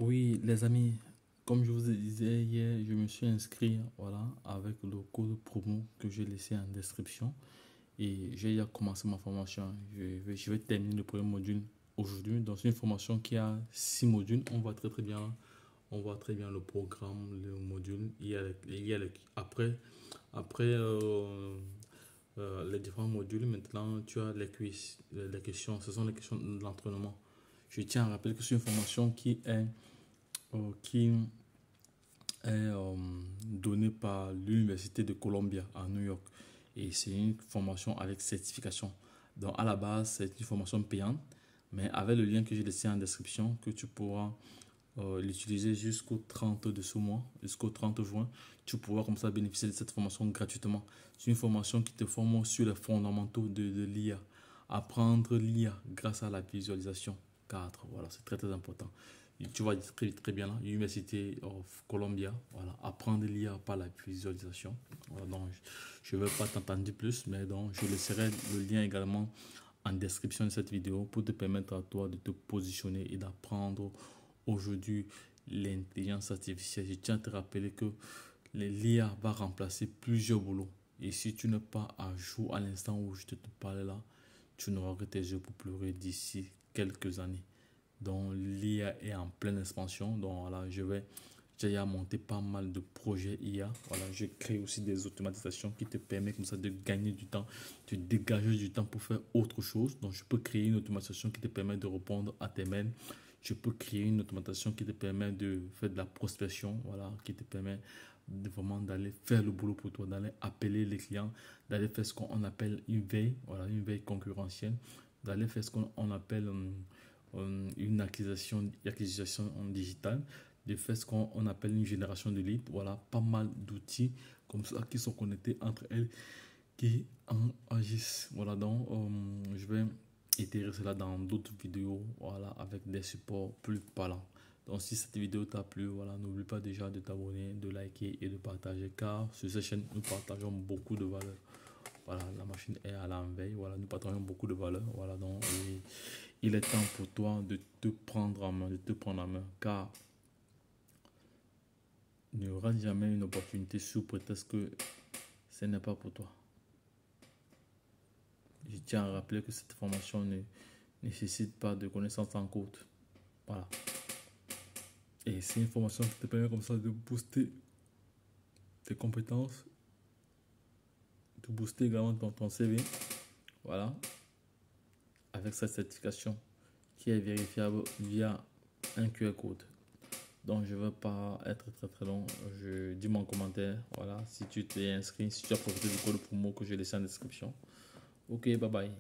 Oui, les amis, comme je vous disais hier, je me suis inscrit, voilà, avec le code promo que j'ai laissé en description et j'ai déjà commencé ma formation. Je vais terminer le premier module aujourd'hui. Dans une formation qui a 6 modules, on voit très bien, on voit très bien le programme, le module. Après les différents modules, maintenant tu as les questions. Ce sont les questions de l'entraînement. Je tiens à rappeler que c'est une formation qui est donnée par l'Université de Columbia à New York. Et c'est une formation avec certification. Donc à la base, c'est une formation payante, mais avec le lien que j'ai laissé en description, que tu pourras l'utiliser jusqu'au 30 de ce mois, jusqu'au 30 juin, tu pourras comme ça bénéficier de cette formation gratuitement. C'est une formation qui te forme sur les fondamentaux de l'IA. Apprendre l'IA grâce à la visualisation 4. Voilà, c'est très très important. Et tu vois très bien là, University of Columbia, voilà, apprendre l'IA par la visualisation. Voilà, donc, je ne vais pas t'entendre plus, mais donc, je laisserai le lien également en description de cette vidéo pour te permettre à toi de te positionner et d'apprendre aujourd'hui l'intelligence artificielle. Je tiens à te rappeler que l'IA va remplacer plusieurs boulots. Et si tu n'es pas à jour à l'instant où je te parle là, tu n'auras que tes yeux pour pleurer d'ici quelques années. Donc l'IA est en pleine expansion. Donc voilà, j'ai monté pas mal de projets IA. Voilà, je crée aussi des automatisations qui te permettent comme ça de gagner du temps, de dégager du temps pour faire autre chose. Donc je peux créer une automatisation qui te permet de répondre à tes mails. Je peux créer une automatisation qui te permet de faire de la prospection, voilà, qui te permet vraiment d'aller faire le boulot pour toi, d'aller appeler les clients, d'aller faire ce qu'on appelle une veille, voilà, une veille concurrentielle, d'aller faire ce qu'on appelle une acquisition en digital, de faire ce qu'on appelle une génération de leads. Voilà, pas mal d'outils comme ça qui sont connectés entre elles, qui en agissent. Voilà, donc je vais itérer cela dans d'autres vidéos, voilà, avec des supports plus parlants. Donc si cette vidéo t'a plu, voilà, n'oublie pas déjà de t'abonner, de liker et de partager, car sur cette chaîne, nous partageons beaucoup de valeurs. Voilà, la machine est à l'enveille. Voilà, nous partageons beaucoup de valeurs. Voilà, donc il est temps pour toi de te prendre en main, de te prendre en main, car il n'y aura jamais une opportunité sous prétexte que ce n'est pas pour toi. Je tiens à rappeler que cette formation ne nécessite pas de connaissances en code. Voilà. Et c'est une formation qui te permet comme ça de booster tes compétences, de booster également ton CV. Voilà. Avec cette certification qui est vérifiable via un QR code. Donc je ne vais pas être très très long. Je dis mon commentaire. Voilà. Si tu t'es inscrit, si tu as profité du code promo que j'ai laissé en description. Ok, bye bye.